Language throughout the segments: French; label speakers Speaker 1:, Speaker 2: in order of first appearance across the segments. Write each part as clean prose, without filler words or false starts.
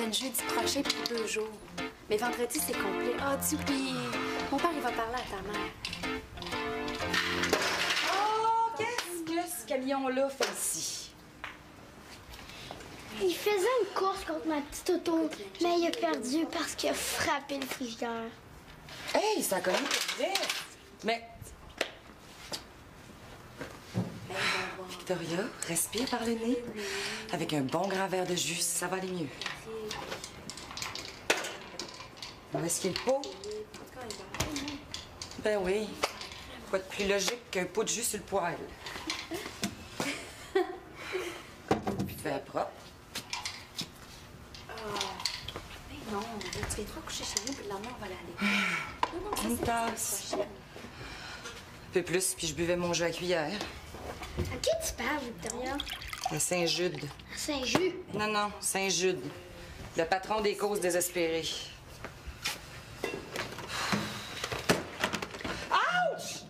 Speaker 1: reviennent jeudi prochain pour 2 jours. Mais vendredi, c'est complet. Ah, tu puis mon père, il va parler à ta mère.
Speaker 2: Oh, qu'est-ce que ce camion-là fait ici?
Speaker 3: Il faisait une course contre ma petite auto, mais il a perdu parce qu'il a frappé le frigidaire.
Speaker 2: Hey, ça a cogné pour vrai! Mais... Victoria, respire par le nez. Avec un bon grand verre de jus, ça va aller mieux. Où est-ce qu'il y a le pot? Ben oui. Quoi de plus logique qu'un pot de jus sur le poêle? Puis de faire propre.
Speaker 1: Non, tu viendras coucher chez nous, puis le lendemain, on va l'aller. Non, ça,
Speaker 2: Une
Speaker 1: c'est
Speaker 2: tasse.
Speaker 1: la semaine
Speaker 2: Un peu plus, puis je buvais mon jus à cuillère.
Speaker 3: À qui tu parles, Victoria?
Speaker 2: À Saint-Jude.
Speaker 3: À Saint-Just.
Speaker 2: Non, Saint-Jude. Le patron des causes désespérées. Ouch!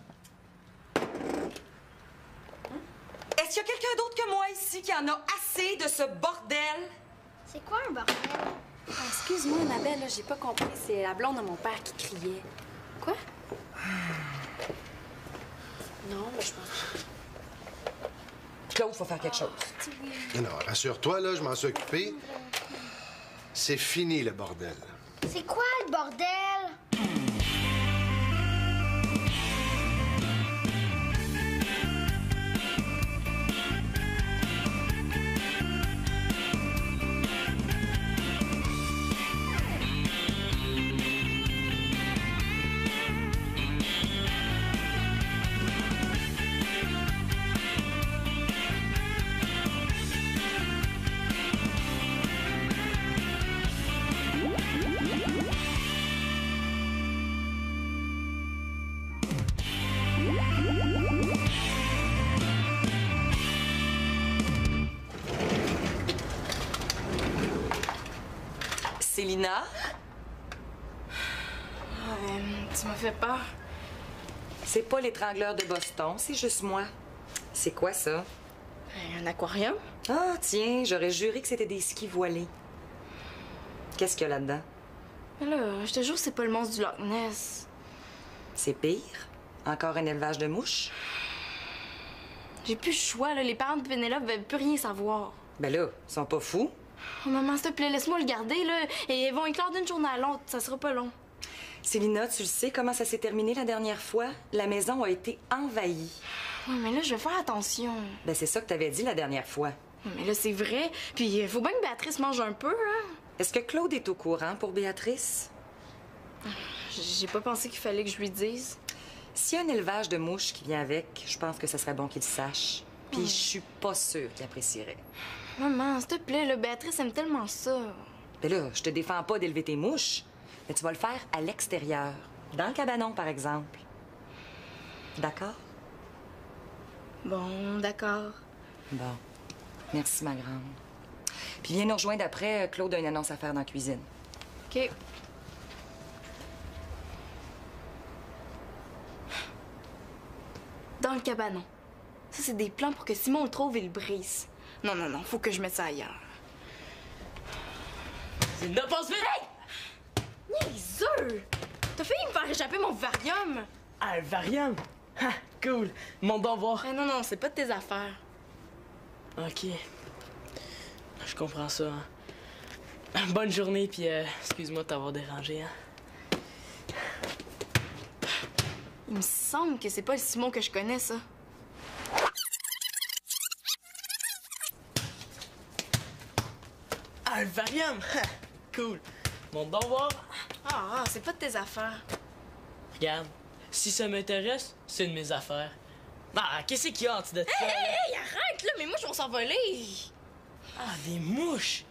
Speaker 2: Est-ce qu'il y a quelqu'un d'autre que moi ici qui en a assez de ce bordel?
Speaker 3: C'est quoi un bordel?
Speaker 1: Ah, excuse-moi, Annabelle, là, j'ai pas compris. C'est la blonde de mon père qui criait. Quoi? Non, mais je pense pas.
Speaker 2: Claude, faut faire quelque chose.
Speaker 4: Non, rassure-toi, là, je m'en suis occupé. C'est fini, le bordel.
Speaker 3: C'est quoi le bordel?
Speaker 2: Célina?
Speaker 1: Tu m'as fait peur.
Speaker 2: C'est pas l'étrangleur de Boston, c'est juste moi. C'est quoi ça?
Speaker 1: Un aquarium?
Speaker 2: Ah, tiens, j'aurais juré que c'était des skis voilés. Qu'est-ce qu'il y a là-dedans?
Speaker 1: Mais là, je te jure, c'est pas le monstre du Loch Ness.
Speaker 2: C'est pire? Encore un élevage de mouches?
Speaker 1: J'ai plus le choix, là. Les parents de Pénélope veulent plus rien savoir.
Speaker 2: Ben là, ils sont pas fous.
Speaker 1: Oh, maman, s'il te plaît, laisse-moi le garder, là. Et ils vont éclore d'une journée à l'autre. Ça sera pas long.
Speaker 2: Célina, tu le sais comment ça s'est terminé la dernière fois? La maison a été envahie.
Speaker 1: Ouais, mais là, je vais faire attention.
Speaker 2: Ben c'est ça que t'avais dit la dernière fois.
Speaker 1: Ouais, mais là, c'est vrai. Puis, il faut bien que Béatrice mange un peu, hein.
Speaker 2: Est-ce que Claude est au courant pour Béatrice?
Speaker 1: J'ai pas pensé qu'il fallait que je lui dise.
Speaker 2: S'il y a un élevage de mouches qui vient avec, je pense que ce serait bon qu'il le sache. Puis je suis pas sûre qu'il apprécierait.
Speaker 1: Maman, s'il te plaît, là, Béatrice aime tellement ça.
Speaker 2: Ben là, je te défends pas d'élever tes mouches, mais tu vas le faire à l'extérieur. Dans le cabanon, par exemple. D'accord?
Speaker 1: Bon, d'accord.
Speaker 2: Bon. Merci, ma grande. Puis viens nous rejoindre après. Claude a une annonce à faire dans la cuisine.
Speaker 1: OK. Dans le cabanon. Ça, c'est des plans pour que Simon le trouve et le brise. Non, faut que je mette ça ailleurs.
Speaker 5: C'est une passe vite!
Speaker 1: Niaiseux! T'as failli me faire échapper mon vivarium!
Speaker 5: Ah, un varium? Ah, cool! Monte donc voir.
Speaker 1: Non, c'est pas de tes affaires.
Speaker 5: OK. Je comprends ça, hein. Bonne journée, puis excuse-moi de t'avoir dérangé, hein.
Speaker 1: Il me semble que c'est pas le Simon que je connais, ça.
Speaker 5: Ah, un varium! Ah, cool! Monte donc voir.
Speaker 1: Ah, c'est pas de tes affaires.
Speaker 5: Regarde, si ça m'intéresse, c'est de mes affaires. Ah, qu'est-ce qu'il y a en dessous de ça?
Speaker 1: Hey, arrête, là, mais moi, je vais s'envoler.
Speaker 5: Ah, des mouches!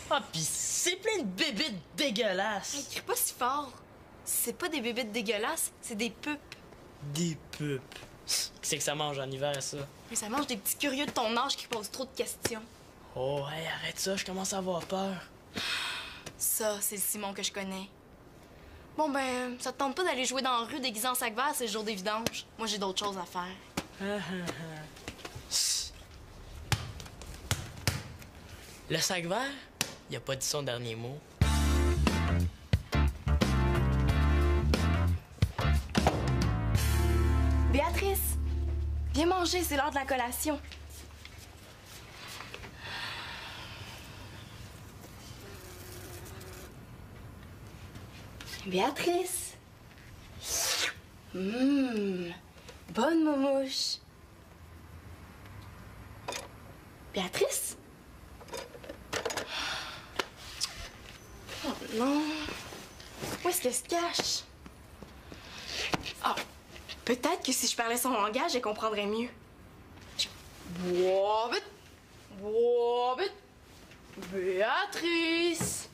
Speaker 5: Ah, pis c'est plein de bébites dégueulasses!
Speaker 1: Hey, crie pas si fort. C'est pas des bébites dégueulasses, c'est des pupes.
Speaker 5: Des pupes. Qu'est-ce que ça mange en hiver, ça?
Speaker 1: Mais ça mange des petits curieux de ton âge qui posent trop de questions.
Speaker 5: Oh, hey, arrête ça, je commence à avoir peur.
Speaker 1: Ça, c'est le Simon que je connais. Bon, ben, ça te tente pas d'aller jouer dans la rue déguisé en sac vert, c'est le jour des vidanges. Moi, j'ai d'autres choses à faire.
Speaker 5: Le sac vert? il a pas dit son dernier mot.
Speaker 1: Béatrice, viens manger, c'est l'heure de la collation. Béatrice. Bonne moumouche. Béatrice? Oh non. Où est-ce qu'elle se cache? Ah, peut-être que si je parlais son langage, elle comprendrait mieux. Bois vite! Bois vite! Béatrice!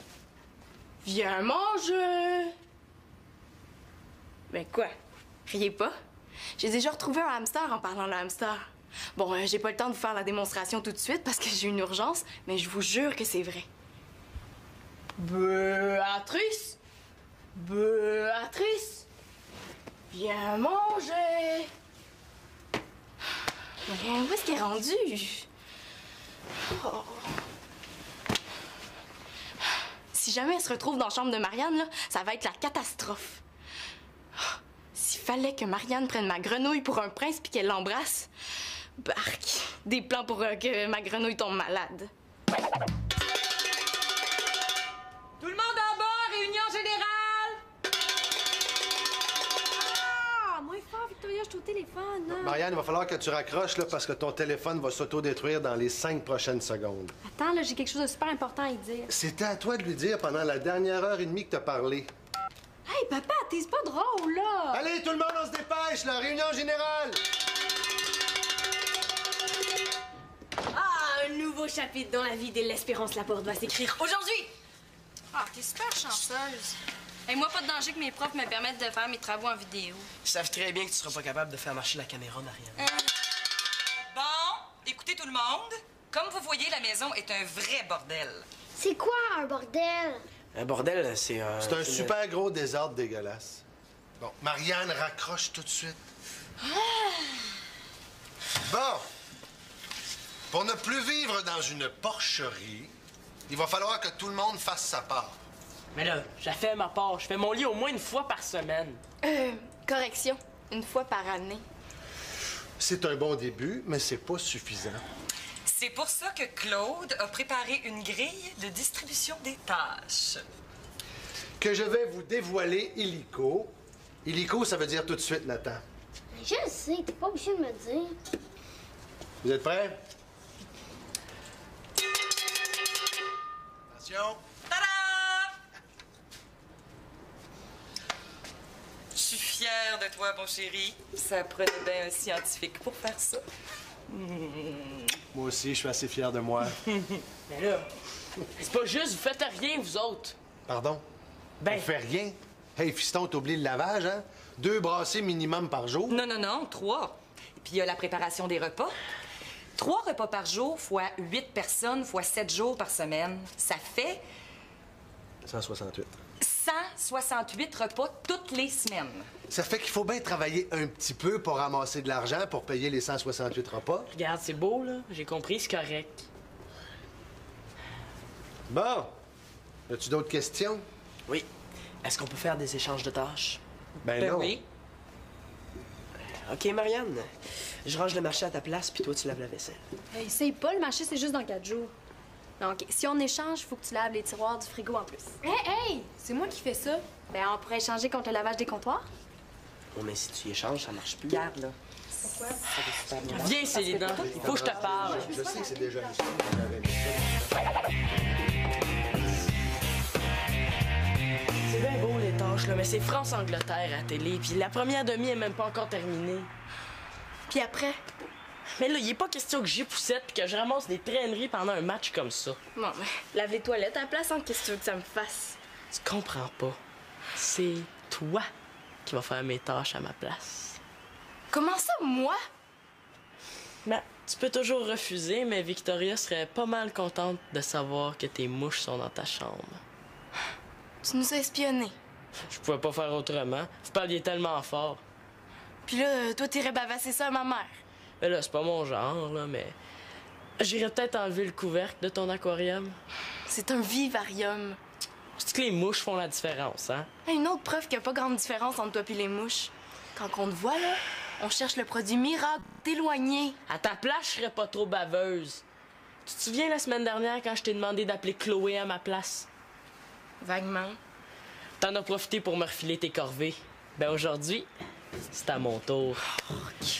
Speaker 1: Viens manger! Ben quoi? Riez pas. J'ai déjà retrouvé un hamster en parlant de hamster. Bon, j'ai pas le temps de vous faire la démonstration tout de suite parce que j'ai une urgence, mais je vous jure que c'est vrai. Béatrice! Béatrice! Viens manger! Mais où est-ce qu'elle est rendue? Oh. Si jamais elle se retrouve dans la chambre de Marianne, là, ça va être la catastrophe. Oh. S'il fallait que Marianne prenne ma grenouille pour un prince puis qu'elle l'embrasse, bark! Des plans pour que ma grenouille tombe malade.
Speaker 2: Tout le monde en bas, réunion générale!
Speaker 6: Ah, moins fort, Victoria, je suis au téléphone. Là.
Speaker 4: Marianne, il va falloir que tu raccroches là, parce que ton téléphone va s'autodétruire dans les 5 prochaines secondes.
Speaker 6: Attends, là, j'ai quelque chose de super important à y dire.
Speaker 4: C'était à toi de lui dire pendant la dernière heure et demie que t'as parlé.
Speaker 6: Hey, papa, t'es pas drôle, là!
Speaker 4: Allez, tout le monde, on se dépêche, la réunion générale!
Speaker 6: Ah, un nouveau chapitre dans la vie de l'Espérance Laporte va s'écrire aujourd'hui!
Speaker 1: Ah, t'es super chanceuse. Et moi, pas de danger que mes profs me permettent de faire mes travaux en vidéo.
Speaker 5: Ils savent très bien que tu seras pas capable de faire marcher la caméra, Marianne.
Speaker 2: Bon, écoutez tout le monde. Comme vous voyez, la maison est un vrai bordel.
Speaker 3: C'est quoi un bordel?
Speaker 5: Un bordel, c'est un...
Speaker 4: C'est un super gros désordre dégueulasse. Bon, Marianne, raccroche tout de suite. Bon. Pour ne plus vivre dans une porcherie, il va falloir que tout le monde fasse sa part.
Speaker 5: Mais là, j'ai fait ma part. Je fais mon lit au moins une fois par semaine.
Speaker 1: Correction, une fois par année.
Speaker 4: C'est un bon début, mais c'est pas suffisant.
Speaker 2: C'est pour ça que Claude a préparé une grille de distribution des tâches.
Speaker 4: Que je vais vous dévoiler illico. Illico, ça veut dire tout de suite, Nathan.
Speaker 3: Je le sais, t'es pas obligé de me dire.
Speaker 4: Vous êtes prêts? Attention.
Speaker 2: Tada! Je suis fière de toi, mon chéri. Ça prenait bien un scientifique pour faire ça.
Speaker 4: Moi aussi, je suis assez fier de moi.
Speaker 5: Mais là, c'est pas juste, vous faites rien, vous autres.
Speaker 4: Pardon?
Speaker 5: Ben,
Speaker 4: On fait rien? Hey, fiston, t'oublies le lavage, hein? 2 brassées minimum par jour.
Speaker 2: Non, 3. Et puis il y a la préparation des repas. 3 repas par jour fois 8 personnes fois 7 jours par semaine. Ça fait
Speaker 4: 168.
Speaker 2: 168 repas toutes les semaines.
Speaker 4: Ça fait qu'il faut bien travailler un petit peu pour ramasser de l'argent pour payer les 168 repas.
Speaker 5: regarde, c'est beau, là. J'ai compris, c'est correct.
Speaker 4: Bon. As-tu d'autres questions?
Speaker 5: Oui. Est-ce qu'on peut faire des échanges de tâches?
Speaker 4: Ben non.
Speaker 2: Oui.
Speaker 5: OK, Marianne. Je range le marché à ta place, puis toi, tu laves la vaisselle.
Speaker 6: Hey, essaye pas, le marché, c'est juste dans 4 jours. Donc, si on échange, il faut que tu laves les tiroirs du frigo en plus.
Speaker 1: Hey! C'est moi qui fais ça.
Speaker 6: Ben, on pourrait échanger contre le lavage des comptoirs.
Speaker 5: Bon, mais si tu échanges, ça marche plus.
Speaker 2: Regarde, là.
Speaker 5: Viens, Célina. Il faut que je te parle.
Speaker 4: Je sais que c'est déjà le
Speaker 5: C'est bien beau, les tâches, là, mais c'est France-Angleterre à la télé, puis la première demi est même pas encore terminée.
Speaker 1: Puis après?
Speaker 5: Mais là, il est pas question que j'y poussette puis que je ramasse des traîneries pendant un match comme ça.
Speaker 1: Bon, ben, lave les toilettes à la place, hein, qu'est-ce que tu veux que ça me fasse?
Speaker 5: Tu comprends pas. C'est toi qui vas faire mes tâches à ma place.
Speaker 1: Comment ça, moi?
Speaker 5: Ben, tu peux toujours refuser, mais Victoria serait pas mal contente de savoir que tes mouches sont dans ta chambre.
Speaker 1: Tu nous as espionnés.
Speaker 5: Je pouvais pas faire autrement. Vous parliez tellement fort.
Speaker 1: Puis là, toi, t'irais bavasser ça à ma mère.
Speaker 5: Mais là, c'est pas mon genre, là, mais... J'irais peut-être enlever le couvercle de ton aquarium.
Speaker 1: c'est un vivarium.
Speaker 5: C'est que les mouches font la différence, hein?
Speaker 1: Une autre preuve qu'il n'y a pas grande différence entre toi et les mouches. Quand on te voit, là, on cherche le produit miracle d'éloigner.
Speaker 5: À ta place, je serais pas trop baveuse. Tu te souviens la semaine dernière quand je t'ai demandé d'appeler Chloé à ma place?
Speaker 1: Vaguement.
Speaker 5: T'en as profité pour me refiler tes corvées. Ben aujourd'hui, c'est à mon tour.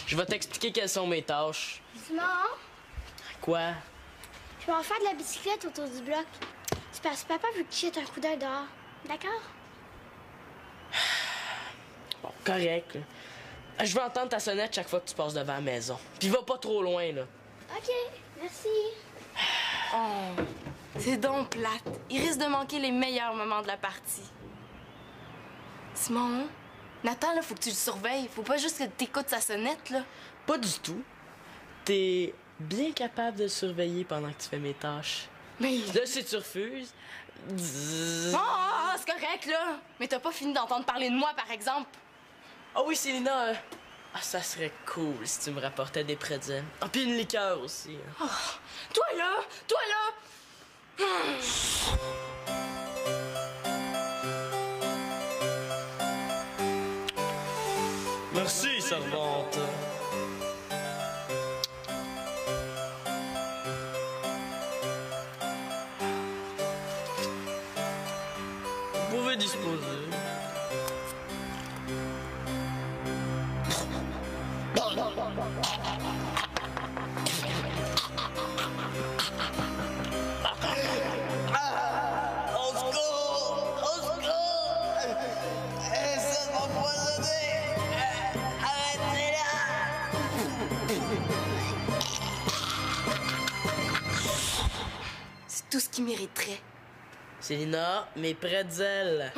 Speaker 5: Je vais t'expliquer quelles sont mes tâches.
Speaker 3: Simon,
Speaker 5: Quoi?
Speaker 3: je vais en faire de la bicyclette autour du bloc. C'est parce que papa veut que tu jettes un coup d'œil dehors. D'accord?
Speaker 5: Bon, correct. Là. Je vais entendre ta sonnette chaque fois que tu passes devant la maison. Puis va pas trop loin, là.
Speaker 3: OK, merci.
Speaker 1: Oh, c'est donc plate. Il risque de manquer les meilleurs moments de la partie. Simon, Nathan, là, faut que tu le surveilles. Faut pas juste que t'écoutes sa sonnette, là.
Speaker 5: Pas du tout. T'es bien capable de le surveiller pendant que tu fais mes tâches.
Speaker 1: Mais...
Speaker 5: Là, si tu refuses...
Speaker 1: c'est correct, là. Mais t'as pas fini d'entendre parler de moi, par exemple.
Speaker 5: Oh oui, Célina. Ça serait cool si tu me rapportais des pretzels. Ah, puis une liqueur aussi. Hein.
Speaker 1: Toi, là!
Speaker 5: Merci, servante. Vous pouvez disposer. Au secours! Au secours! Essaie de m'empoisonner! Arrêtez-la!
Speaker 1: C'est tout ce qu'il mériterait.
Speaker 5: Célina, mes pretzels.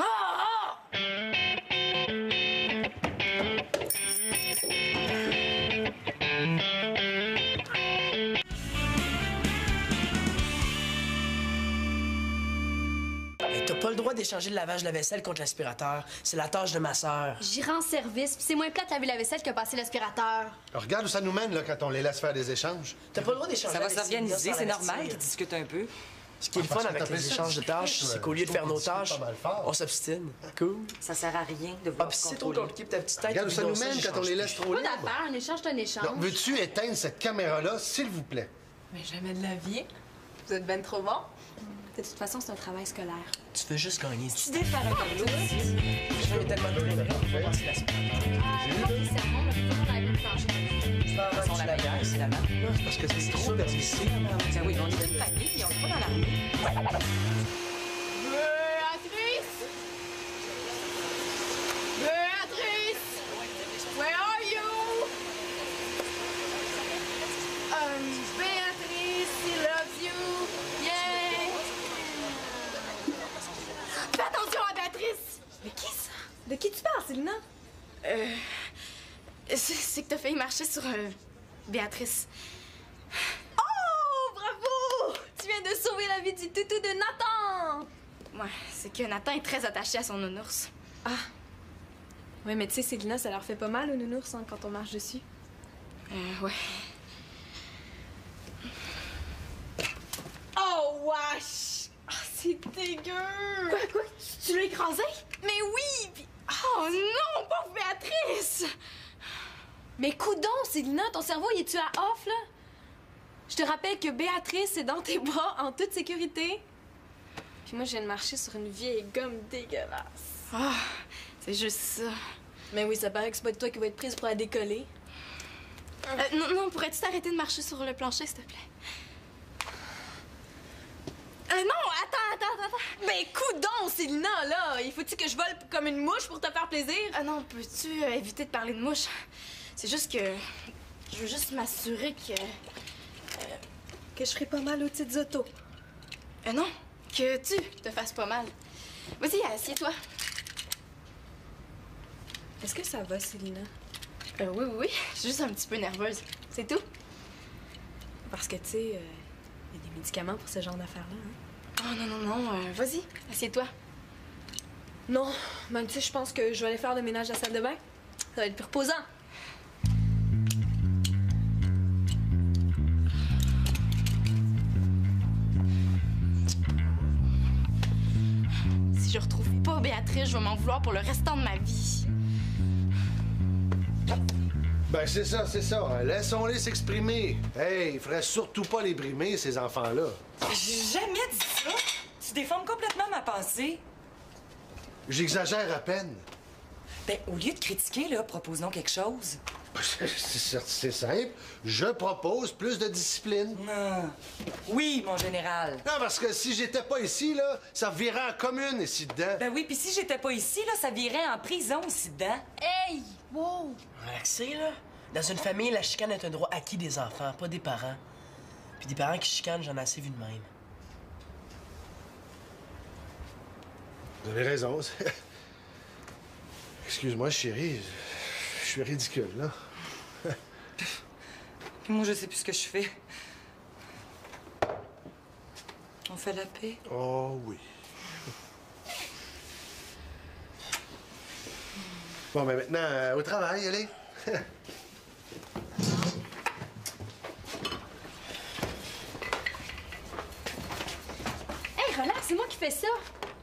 Speaker 7: T'as pas le droit d'échanger le lavage de la vaisselle contre l'aspirateur. C'est la tâche de ma sœur.
Speaker 6: J'y rends service, puis c'est moins plate laver la vaisselle que passer l'aspirateur.
Speaker 4: Alors, regarde où ça nous mène là, quand on les laisse faire des échanges.
Speaker 7: T'as pas le droit d'échanger
Speaker 2: Ça va
Speaker 7: avec Célina
Speaker 2: s'organiser,
Speaker 7: sans
Speaker 2: c'est
Speaker 7: l'avertir.
Speaker 2: normal qu'ils discutent un peu.
Speaker 7: Ce qui est le fun
Speaker 4: Parce que
Speaker 7: avec
Speaker 4: t'appelles
Speaker 7: les
Speaker 4: ça
Speaker 7: échanges de tâches,
Speaker 4: discute,
Speaker 7: c'est qu'au lieu de faire nos tâches,
Speaker 4: pas mal fort.
Speaker 7: on s'obstine. Cool.
Speaker 2: Ça sert à rien de
Speaker 7: Ah,
Speaker 2: vouloir
Speaker 7: pis si c'est trop
Speaker 2: contrôler.
Speaker 7: compliqué pour ta petite tête,
Speaker 4: Regarde où ça
Speaker 7: oublie
Speaker 4: nous
Speaker 7: donc
Speaker 4: mène quand on
Speaker 7: j'échange
Speaker 4: les laisse
Speaker 7: plus.
Speaker 4: trop
Speaker 6: Pas
Speaker 4: libres.
Speaker 6: d'affaires, un échange, c'est un échange.
Speaker 4: Non, veux-tu éteindre cette caméra-là, s'il vous plaît?
Speaker 8: Mais jamais de la vie. Vous êtes ben trop bon. De toute façon, c'est un travail scolaire.
Speaker 7: Tu veux juste gagner.
Speaker 2: Tu idée de faire un tableau aussi.
Speaker 7: Je fais tellement de problèmes, on va passer la semaine.
Speaker 6: Sermon, mais faut toujours laver le plancher.
Speaker 2: Sans la meilleure, c'est la marque.
Speaker 7: Non, c'est parce que c'est trop permissif.
Speaker 2: Tiens, oui, on est une famille, puis on est pas dans la rue.
Speaker 1: Béatrice! Béatrice! Where are you? Béatrice, he loves you. Yeah! Fais attention à Béatrice!
Speaker 8: Mais qui ça? De qui tu parles, Célina?
Speaker 1: C'est que t'as failli marcher sur Béatrice.
Speaker 8: Oh, bravo! Tu viens de sauver la vie du toutou de Nathan!
Speaker 1: Ouais, c'est que Nathan est très attaché à son nounours.
Speaker 8: Ouais, mais tu sais, Célina, ça leur fait pas mal aux nounours hein, quand on marche dessus.
Speaker 1: Ouais.
Speaker 8: Oh, wesh! C'est dégueu!
Speaker 1: Quoi? Tu l'as écrasé?
Speaker 8: Mais oui! Puis-
Speaker 1: Oh non, pauvre Béatrice!
Speaker 8: Mais coudon, Célina, ton cerveau, il est-tu à off, là? Je te rappelle que Béatrice est dans tes bras en toute sécurité. Puis moi, je viens de marcher sur une vieille gomme dégueulasse.
Speaker 1: Ah, c'est juste ça.
Speaker 8: Mais oui, ça paraît que c'est pas toi qui va être prise pour la décoller.
Speaker 1: Non, pourrais-tu t'arrêter de marcher sur le plancher, s'il te plaît? Non, attends.
Speaker 8: Mais coudon, Célina, là! Il faut-tu que je vole comme une mouche pour te faire plaisir?
Speaker 1: Ah non, peux-tu éviter de parler de mouche? C'est juste que je veux juste m'assurer que...
Speaker 8: Que je ferai pas mal aux petites autos.
Speaker 1: non, que tu te fasses pas mal. Vas-y, assieds-toi.
Speaker 8: Est-ce que ça va, Célina?
Speaker 1: Oui. Je suis juste un petit peu nerveuse. C'est tout?
Speaker 8: Parce que, tu sais, il y a des médicaments pour ce genre d'affaires-là, hein?
Speaker 1: Oh non, vas-y, assieds-toi.
Speaker 8: Non, même tu sais, je pense que je vais aller faire le ménage à la salle de bain. Ça va être plus reposant.
Speaker 1: Si je retrouve pas Béatrice, je vais m'en vouloir pour le restant de ma vie.
Speaker 4: Ben, c'est ça, c'est ça. Laissons-les s'exprimer. Hey, il faudrait surtout pas les brimer, ces enfants-là.
Speaker 2: J'ai jamais dit ça. Tu déformes complètement ma pensée.
Speaker 4: J'exagère à peine.
Speaker 2: Ben, au lieu de critiquer, là, proposons quelque chose.
Speaker 4: C'est simple. Je propose plus de discipline.
Speaker 2: Ah. Oui, mon général.
Speaker 4: Non, parce que si j'étais pas ici, là, ça virait en commune ici dedans.
Speaker 2: Ben oui, puis si j'étais pas ici, là, ça virait en prison ici dedans.
Speaker 8: Hey! Wow!
Speaker 7: Relaxez, là. Dans une famille, la chicane est un droit acquis des enfants, pas des parents. Puis des parents qui chicanent, j'en ai assez vu de même.
Speaker 4: Vous avez raison. Excuse-moi, chérie. Je suis ridicule, là.
Speaker 2: Moi, je sais plus ce que je fais. On fait la paix?
Speaker 4: Oh oui. Bon, ben maintenant, au travail, allez.
Speaker 8: Hey, relax, c'est moi qui fais ça!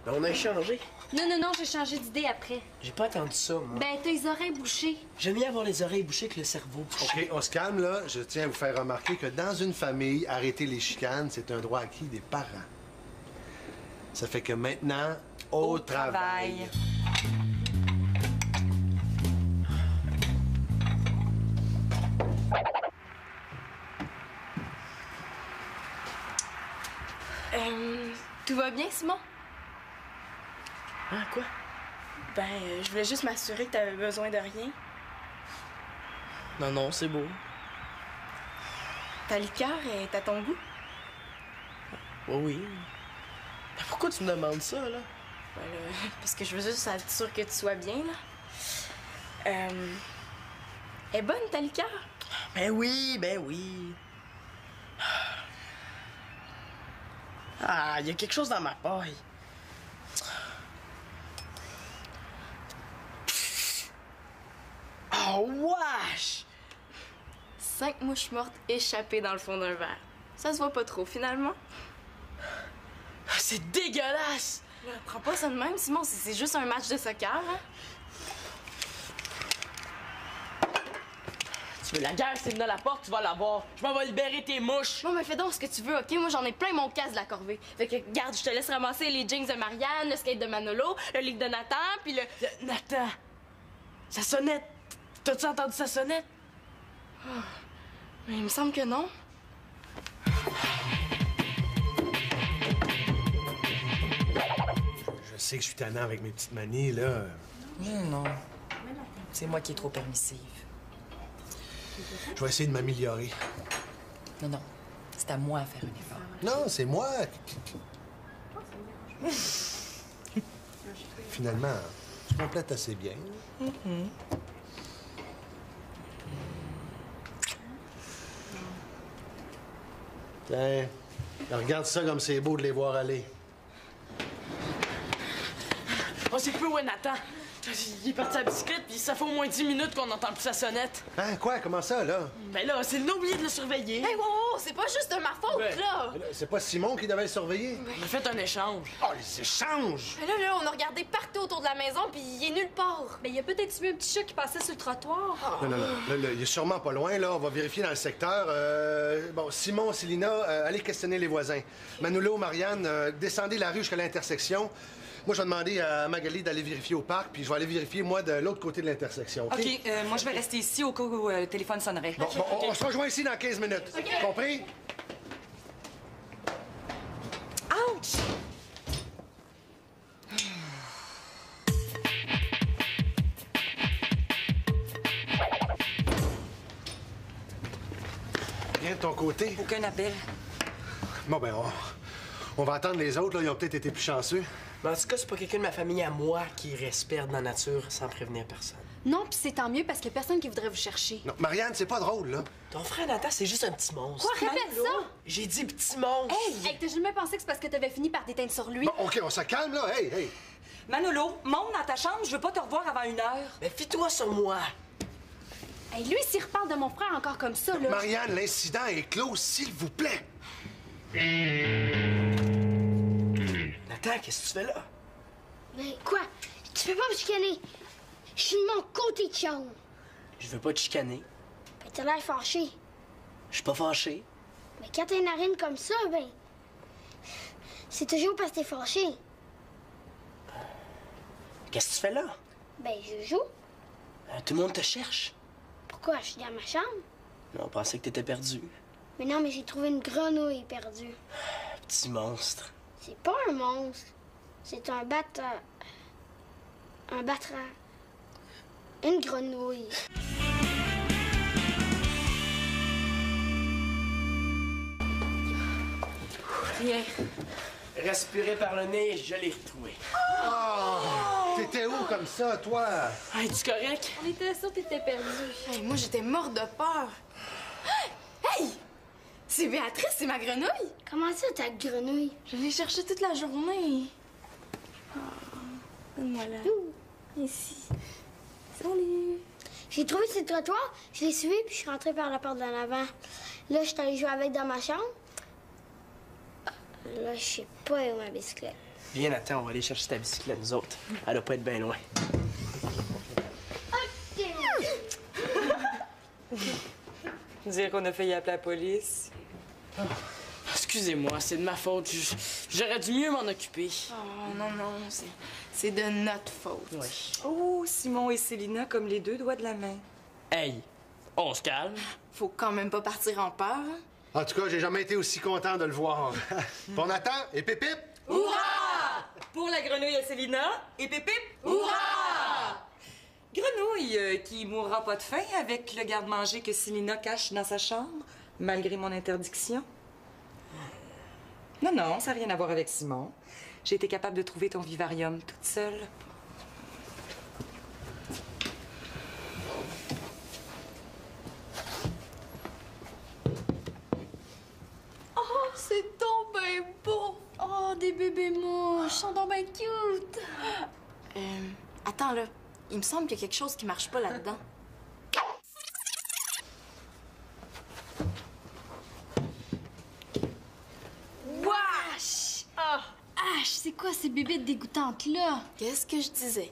Speaker 7: Ben, on a échangé.
Speaker 8: Non, j'ai changé d'idée après.
Speaker 7: J'ai pas entendu ça, moi.
Speaker 8: Ben, t'as les oreilles bouchées.
Speaker 7: J'aime mieux avoir les oreilles bouchées que le cerveau.
Speaker 4: OK, on se calme, là. Je tiens à vous faire remarquer que dans une famille, arrêter les chicanes, c'est un droit acquis des parents. Ça fait que maintenant, au travail.
Speaker 1: Tout va bien, Simon?
Speaker 5: Ah, quoi?
Speaker 1: Ben, je voulais juste m'assurer que t'avais besoin de rien.
Speaker 5: Non, c'est beau.
Speaker 1: Ta liqueur est à ton goût?
Speaker 5: Oui. Mais pourquoi tu me demandes ça, là?
Speaker 1: Ben là, parce que je veux juste être sûre que tu sois bien, là. Est bonne, ta liqueur?
Speaker 7: Ben oui. Ah, il y a quelque chose dans ma paille. Oh, wesh!
Speaker 1: 5 mouches mortes échappées dans le fond d'un verre. Ça se voit pas trop, finalement.
Speaker 5: C'est dégueulasse!
Speaker 1: Là, prends pas ça de même, Simon. C'est juste un match de soccer, hein?
Speaker 5: Tu veux la guerre, c'est venir à la porte, tu vas l'avoir. Je m'en vais libérer tes mouches.
Speaker 1: Bon, mais fais donc ce que tu veux, OK? Moi, j'en ai plein mon casse de la corvée. Fait que, garde, je te laisse ramasser les jeans de Marianne, le skate de Manolo, le livre de Nathan, puis le...
Speaker 5: Nathan! Sa sonnette! T'as-tu entendu sa sonnette?
Speaker 1: Mais il me semble que non.
Speaker 4: Je sais que je suis tannant avec mes petites manies, là.
Speaker 2: Non. C'est moi qui est trop permissive.
Speaker 4: Je vais essayer de m'améliorer.
Speaker 2: Non. C'est à moi à faire un effort.
Speaker 4: Non, c'est moi. Finalement, tu complètes assez bien. Tiens, regarde ça comme c'est beau de les voir aller.
Speaker 5: Oh, c'est peu où est Nathan? Il est parti à la bicyclette, puis ça fait au moins 10 minutes qu'on n'entend plus sa sonnette.
Speaker 4: Hein, quoi? Comment ça, là?
Speaker 5: Ben là, c'est le oublié de le surveiller.
Speaker 1: Hey, wow, c'est pas juste de ma faute,
Speaker 5: Ouais.
Speaker 1: là!
Speaker 4: C'est pas Simon qui devait le surveiller?
Speaker 5: On a fait un échange.
Speaker 4: Oh, les échanges!
Speaker 1: Mais là, on a regardé partout autour de la maison, puis il est nulle part.
Speaker 8: Mais il y a peut-être eu un petit chat qui passait sur le trottoir.
Speaker 4: Non. Là, il est sûrement pas loin, là. On va vérifier dans le secteur. Bon, Simon, Célina, allez questionner les voisins. Manolo, Marianne, descendez la rue jusqu'à l'intersection. Moi, je vais demander à Magali d'aller vérifier au parc, puis je vais aller vérifier, moi, de l'autre côté de l'intersection, OK?
Speaker 2: OK, moi, je vais rester ici au cas où le téléphone sonnerait.
Speaker 4: Bon, on se rejoint ici dans 15 minutes. Compris?
Speaker 2: Ouch!
Speaker 4: Rien de ton côté?
Speaker 2: Aucun appel.
Speaker 4: Bon, ben, on va attendre les autres, là. Ils ont peut-être été plus chanceux.
Speaker 7: Mais en tout cas, c'est pas quelqu'un de ma famille à moi qui respire dans la nature sans prévenir personne.
Speaker 8: Non, puis c'est tant mieux parce qu'il y a personne qui voudrait vous chercher.
Speaker 4: Non, Marianne, c'est pas drôle, là.
Speaker 7: Ton frère Nathan, c'est juste un petit monstre.
Speaker 8: Quoi, répète ça?
Speaker 7: J'ai dit petit monstre.
Speaker 8: Hey, t'as jamais pensé que c'est parce que t'avais fini par t'éteindre sur lui?
Speaker 4: Bon, OK, on se calme, là. Hey!
Speaker 2: Manolo, monte dans ta chambre, je veux pas te revoir avant 1 heure.
Speaker 7: Mais fie-toi sur moi.
Speaker 8: Hey, lui, s'il reparle de mon frère encore comme ça, là...
Speaker 4: Marianne, l'incident est clos, s'il vous plaît.
Speaker 7: Nathan, qu'est-ce que tu fais là?
Speaker 3: Mais quoi? Tu peux pas me chicaner. Je suis de mon côté de chambre.
Speaker 7: Je veux pas te chicaner.
Speaker 3: Ben, t'as l'air fâché.
Speaker 7: Je suis pas fâché.
Speaker 3: Mais quand t'as une narine comme ça, ben... c'est toujours parce que t'es fâché.
Speaker 7: Qu'est-ce que tu fais là?
Speaker 3: Ben, je joue.
Speaker 7: Tout le monde te cherche.
Speaker 3: Pourquoi? Je suis dans ma chambre.
Speaker 7: On pensait que t'étais perdu.
Speaker 3: Mais non, mais j'ai trouvé une grenouille perdue.
Speaker 7: Petit monstre.
Speaker 3: C'est pas un monstre. C'est un batteur. Un batteur. Une grenouille.
Speaker 1: Rien.
Speaker 7: Respirer par le nez, je l'ai retrouvé.
Speaker 4: T'étais où comme ça, toi?
Speaker 5: Hey, tu correct?
Speaker 6: On était sûrs que t'étais perdu.
Speaker 1: Hey, moi, j'étais morte de peur. Hey! C'est Béatrice, c'est ma grenouille.
Speaker 3: Comment ça, ta grenouille?
Speaker 1: Je l'ai cherchée toute la journée. Oh, donne-moi là. Ici. Salut.
Speaker 3: J'ai trouvé ce trottoir, je l'ai suivi, puis je suis rentrée par la porte d'en avant. Là, je suis allée jouer avec dans ma chambre. Là, je sais pas où ma bicyclette.
Speaker 7: Viens, Nathan, on va aller chercher ta bicyclette, nous autres. Elle doit pas être bien loin.
Speaker 2: Dire qu'on a failli appeler la police.
Speaker 5: Excusez-moi, c'est de ma faute. J'aurais dû mieux m'en occuper.
Speaker 1: Oh non, non, c'est de notre faute.
Speaker 5: Oui.
Speaker 2: Oh, Simon et Célina comme les deux doigts de la main.
Speaker 5: Hey, on se calme.
Speaker 1: Faut quand même pas partir en peur. Hein?
Speaker 4: En tout cas, j'ai jamais été aussi content de le voir. Bon, Nathan et Pépip?
Speaker 2: Hurrah! Pour la grenouille à Célina et Pépip, hurrah! Grenouille qui mourra pas de faim avec le garde-manger que Célina cache dans sa chambre, malgré mon interdiction. Non, non, ça n'a rien à voir avec Simon. J'ai été capable de trouver ton vivarium toute seule.
Speaker 6: Oh, c'est donc ben beau! Oh, des bébés mouches, ils sont donc ben cute!
Speaker 1: Attends, là. Il me semble qu'il y a quelque chose qui marche pas là-dedans.
Speaker 6: Wesh! Ah! C'est quoi ces bébés dégoûtantes là?
Speaker 1: Qu'est-ce que je disais?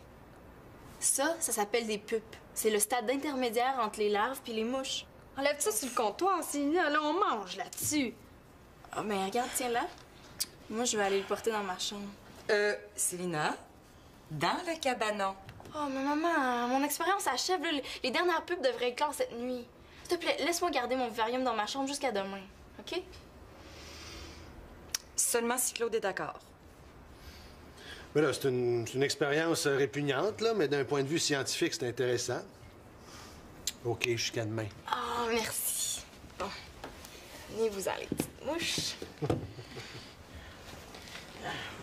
Speaker 1: Ça s'appelle des pupes. C'est le stade intermédiaire entre les larves puis les mouches.
Speaker 6: Enlève ça sur le comptoir, Célina, là on mange là-dessus.
Speaker 1: Ah, mais regarde, tiens là. Moi, je vais aller le porter dans ma chambre.
Speaker 2: Célina, dans le cabanon.
Speaker 1: Oh, mais maman, mon expérience achève. Là. Les dernières pubs devraient être claires cette nuit. S'il te plaît, laisse-moi garder mon vivarium dans ma chambre jusqu'à demain, OK?
Speaker 2: Seulement si Claude est d'accord.
Speaker 4: Mais là, c'est une expérience répugnante, là, mais d'un point de vue scientifique, c'est intéressant. OK, jusqu'à demain.
Speaker 1: Oh, merci. Bon. Venez-vous-en, les petites mouches.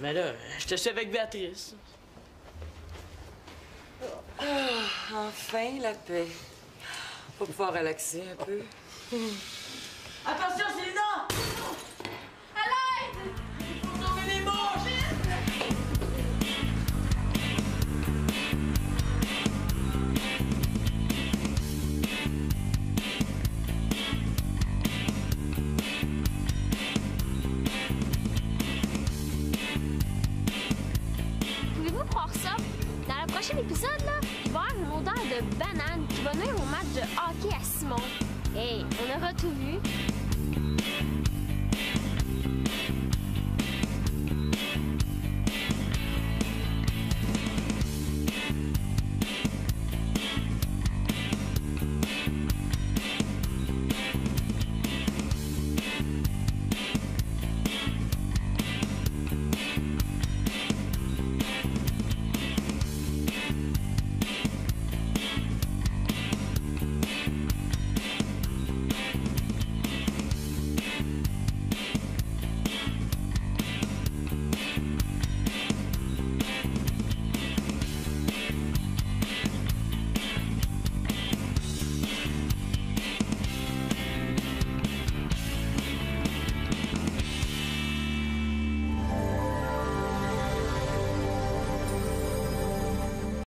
Speaker 5: Mais là, je te suis avec Béatrice.
Speaker 2: Enfin, la paix. Faut pouvoir relaxer un peu.
Speaker 5: Attention, Célina! À l'aide! Il faut sauver les mouches!
Speaker 9: Pouvez-vous croire ça? Dans le prochain épisode, là, il va y avoir une odeur de banane qui va nuire au match de hockey à Simon. Hey, on aura tout vu.